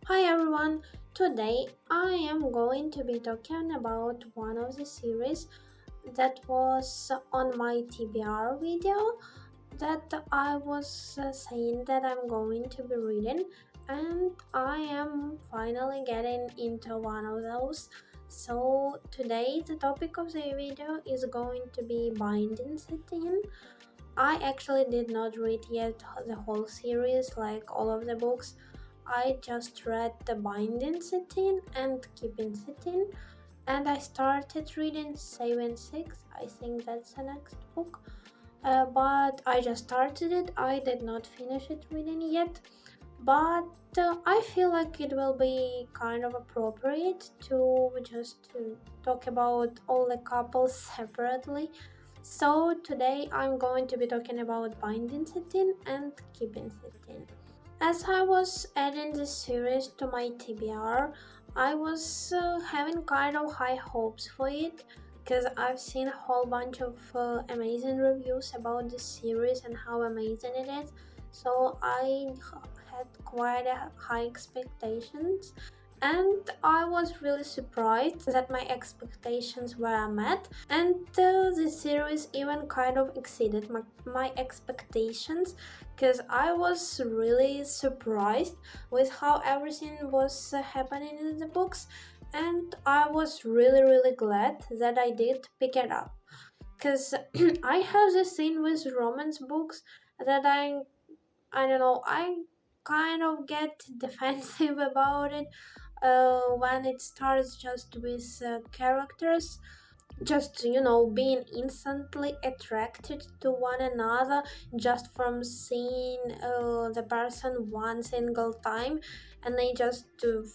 Hi everyone! Today I am going to be talking about one of the series that was on my TBR video that I was saying that I'm going to be reading, and I am finally getting into one of those. So today the topic of the video is going to be Binding City. I actually did not read yet the whole series, like all of the books. I just read The Binding Sitting and Keeping Sitting, and I started reading 7 6. I think that's the next book. But I just started it, I did not finish it reading yet. But I feel like it will be kind of appropriate to just talk about all the couples separately. So today I'm going to be talking about Binding Sitting and Keeping Sitting. As I was adding this series to my TBR, I was having kind of high hopes for it because I've seen a whole bunch of amazing reviews about this series and how amazing it is. So had quite a high expectations, and I was really surprised that my expectations were met, and the series even kind of exceeded my expectations because I was really surprised with how everything was happening in the books, and I was really glad that I did pick it up because I have this thing with romance books that I don't know, I kind of get defensive about it when it starts just with characters just being instantly attracted to one another just from seeing the person one single time, and they just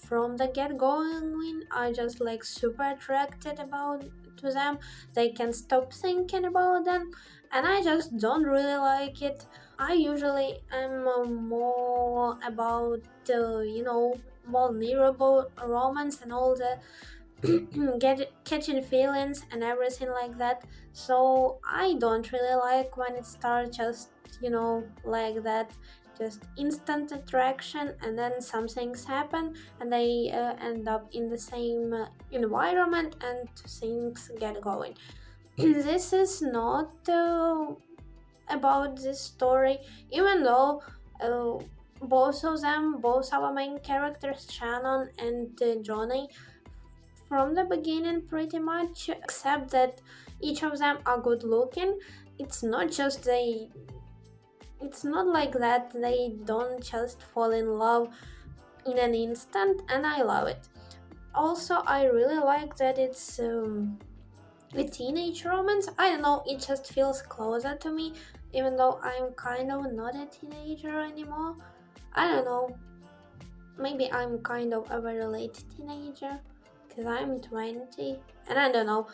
from the get going are just like super attracted about to them. They can stop thinking about them, and I just don't really like it. I usually am more about vulnerable romance and all the catching feelings and everything like that. So I don't really like when it starts just like that, just instant attraction, and then some things happen and they end up in the same environment and things get going. This is not about this story, even though both of them, both our main characters, Shannon and Johnny, from the beginning pretty much, except that each of them are good looking. It's not just it's not like that they don't just fall in love in an instant, and I love it. Also, I really like that it's a teenage romance. I don't know, it just feels closer to me, even though I'm kind of not a teenager anymore. I don't know, maybe I'm kind of a very late teenager because I'm 20, and I don't know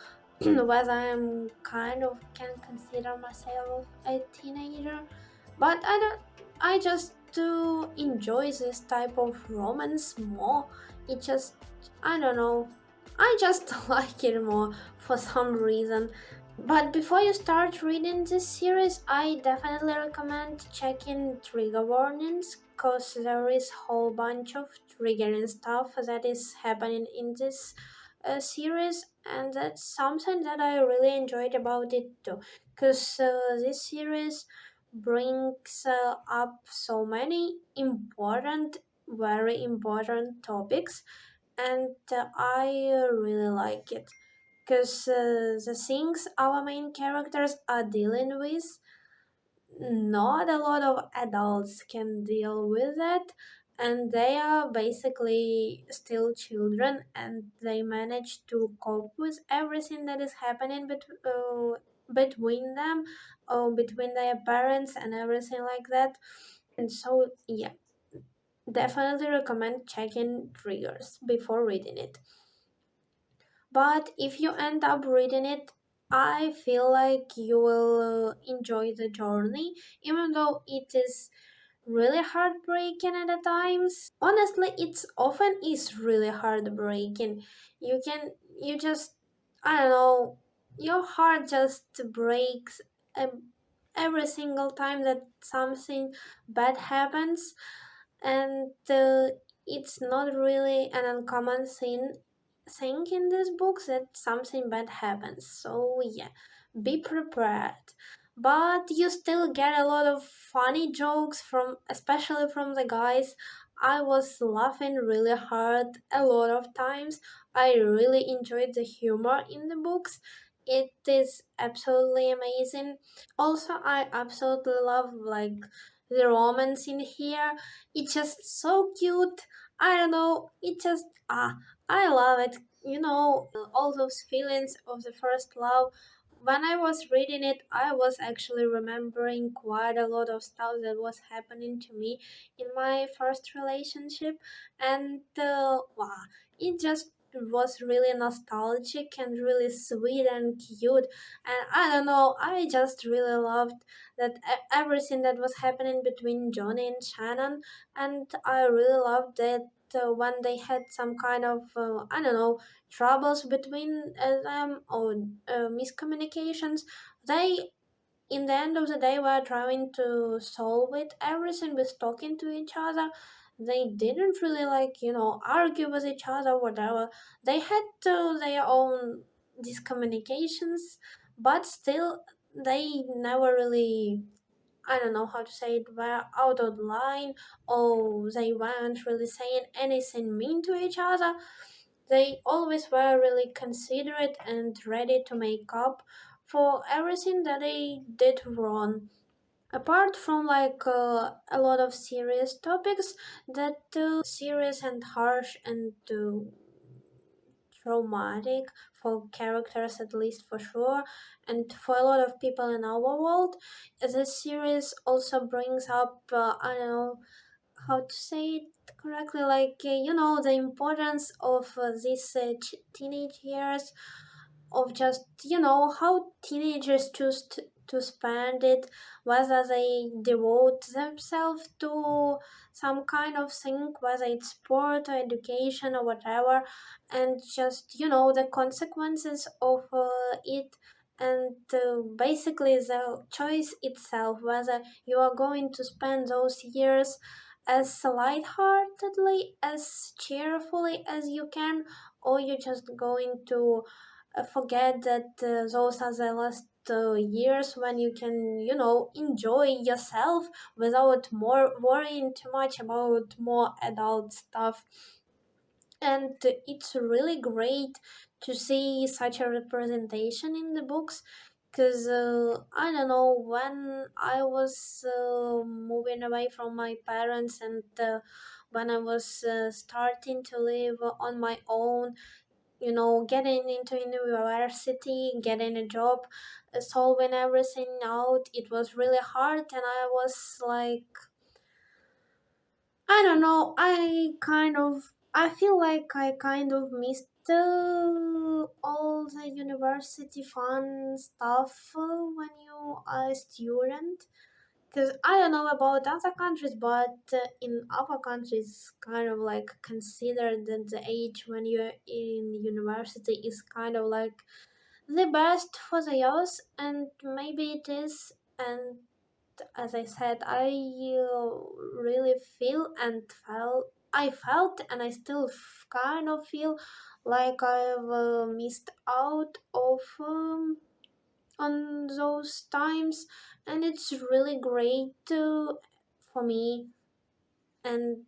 whether I'm kind of can consider myself a teenager, but I just do enjoy this type of romance more. It just, I don't know, I just like it more for some reason. But before you start reading this series, I definitely recommend checking trigger warnings because there is whole bunch of triggering stuff that is happening in this series, and that's something that I really enjoyed about it too. Because this series brings up so many important, very important topics, and I really like it because the things our main characters are dealing with, not a lot of adults can deal with it, and they are basically still children, and they manage to cope with everything that is happening between them, or between their parents and everything like that. And so yeah, definitely recommend checking triggers before reading it. But if you end up reading it, I feel like you will enjoy the journey, even though it is really heartbreaking at the times. Honestly, it's often is really heartbreaking. You just, I don't know, your heart just breaks every single time that something bad happens, and it's not really an uncommon thing in these books that something bad happens. So yeah, be prepared. But you still get a lot of funny jokes from, especially from the guys. I was laughing really hard a lot of times. I really enjoyed the humor in the books. It is absolutely amazing. Also, I absolutely love like the romance in here. It's just so cute. I don't know. It just I love it. You know, all those feelings of the first love. When I was reading it, I was actually remembering quite a lot of stuff that was happening to me in my first relationship, and wow, it just was really nostalgic and really sweet and cute. And I don't know, I just really loved that everything that was happening between Johnny and Shannon, and I really loved that when they had some kind of I don't know, troubles between them or miscommunications, they in the end of the day were trying to solve it everything with talking to each other. They didn't really like, you know, argue with each other, whatever. They had their own discommunications, but still they never really, I don't know how to say it, were out of line, or they weren't really saying anything mean to each other. They always were really considerate and ready to make up for everything that they did wrong. Apart from like a lot of serious topics that serious and harsh and traumatic for characters, at least for sure, and for a lot of people in our world, this series also brings up I don't know how to say it correctly, like you know, the importance of these teenage years, of just, you know, how teenagers choose to spend it, whether they devote themselves to some kind of thing, whether it's sport or education or whatever, and just, you know, the consequences of it, and basically the choice itself, whether you are going to spend those years as lightheartedly, as cheerfully as you can, or you're just going to forget that those are the last years when you can, you know, enjoy yourself without more worrying too much about more adult stuff. And it's really great to see such a representation in the books, because I don't know, when I was moving away from my parents, and when I was starting to live on my own, you know, getting into university, getting a job, solving everything out, it was really hard, and I was like, I don't know, I feel like I kind of missed all the university fun stuff when you are a student. Because I don't know about other countries, but in other countries, kind of like considered that the age when you're in university is kind of like the best for the youth, and maybe it is. And as I said, I really feel and felt. I felt, and I still kind of feel like I've missed out of on those times, and it's really great for me, and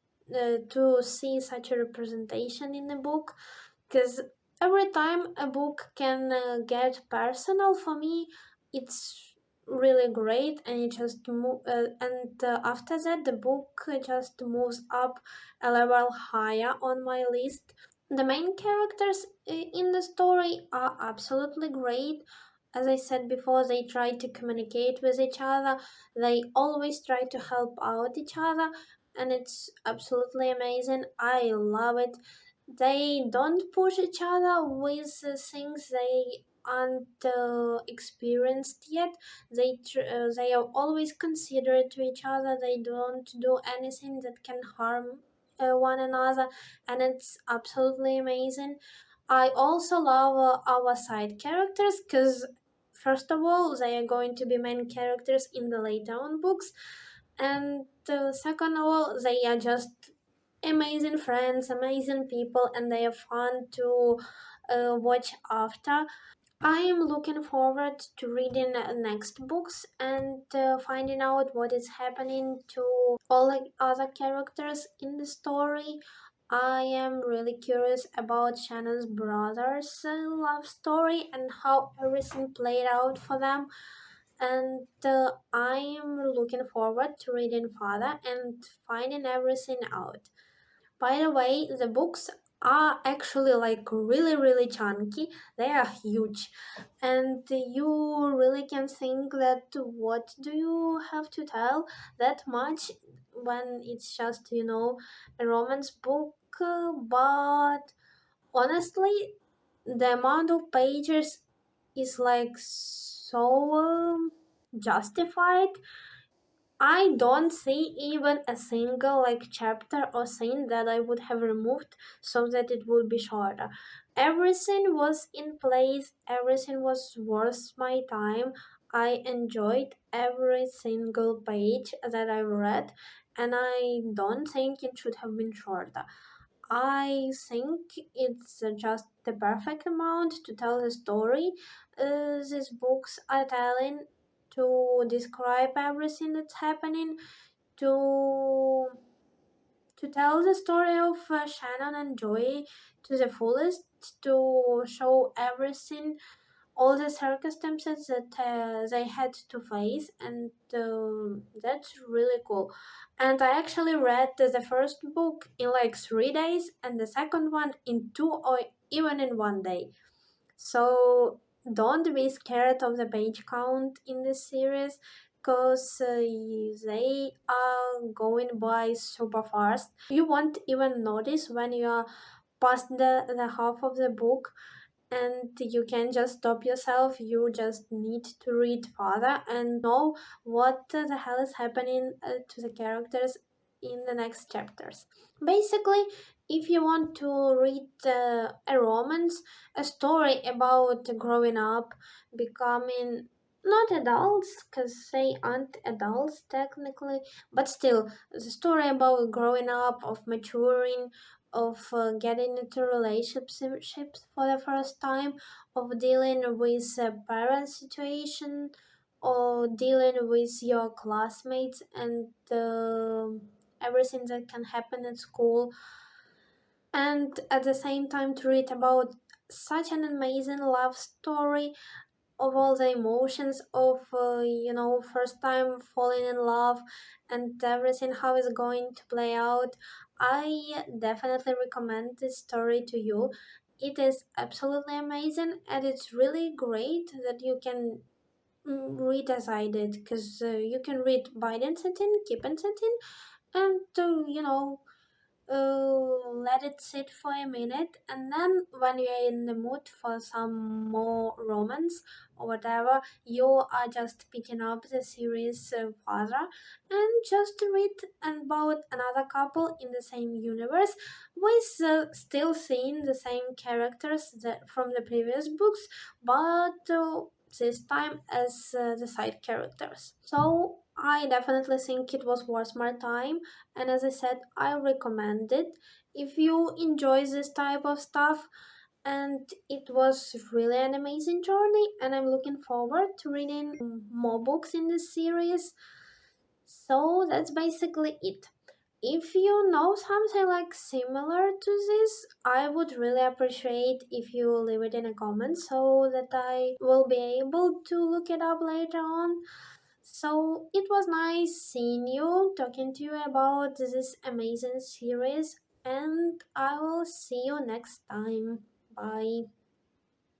to see such a representation in a book, because every time a book can get personal for me, it's really great, and it just and after that the book just moves up a level higher on my list. The main characters in the story are absolutely great. As I said before, they try to communicate with each other, they always try to help out each other, and it's absolutely amazing. I love it. They don't push each other with things they aren't experienced yet. They are always considerate to each other. They don't do anything that can harm one another, and it's absolutely amazing. I also love our side characters, because first of all, they are going to be main characters in the later on books, and second of all, they are just amazing friends, amazing people, and they are fun to watch after. I am looking forward to reading next books and finding out what is happening to all the other characters in the story. I am really curious about Shannon's brothers' love story and how everything played out for them. And I am looking forward to reading further and finding everything out. By the way, the books are actually like really, really chunky. They are huge. And you really can think that what do you have to tell that much when it's just, a romance book? But honestly, the amount of pages is like so justified. I don't see even a single like chapter or scene that I would have removed so that it would be shorter. Everything was in place, everything was worth my time. I enjoyed every single page that I read, and I don't think it should have been shorter. I think it's just the perfect amount to tell the story. These books are telling to describe everything that's happening, to tell the story of Shannon and Joey to the fullest, to show everything, all the circumstances that they had to face, and that's really cool. And I actually read the first book in like 3 days and the second one in two or even in one day. So don't be scared of the page count in this series, because they are going by super fast. You won't even notice when you are past the half of the book, and you can just stop yourself. You just need to read further and know what the hell is happening to the characters in the next chapters. Basically, if you want to read a romance, a story about growing up, becoming not adults, because they aren't adults technically, but still, the story about growing up, of maturing, of getting into relationships for the first time, of dealing with a parent situation, or dealing with your classmates and everything that can happen at school, and at the same time to read about such an amazing love story of all the emotions of first time falling in love and everything, how it's going to play out. I definitely recommend this story to you. It is absolutely amazing, and it's really great that you can read as I did, because you can read Biden sentence, keep and sentence, and let it sit for a minute, and then when you're in the mood for some more romance or whatever, you are just picking up the series further and just read about another couple in the same universe, with still seeing the same characters from the previous books, but this time as the side characters. So I definitely think it was worth my time, and as I said, I recommend it if you enjoy this type of stuff. And it was really an amazing journey, and I'm looking forward to reading more books in this series. So that's basically it. If you know something like similar to this, I would really appreciate if you leave it in a comment so that I will be able to look it up later on. So it was nice seeing you, talking to you about this amazing series, and I will see you next time. Bye.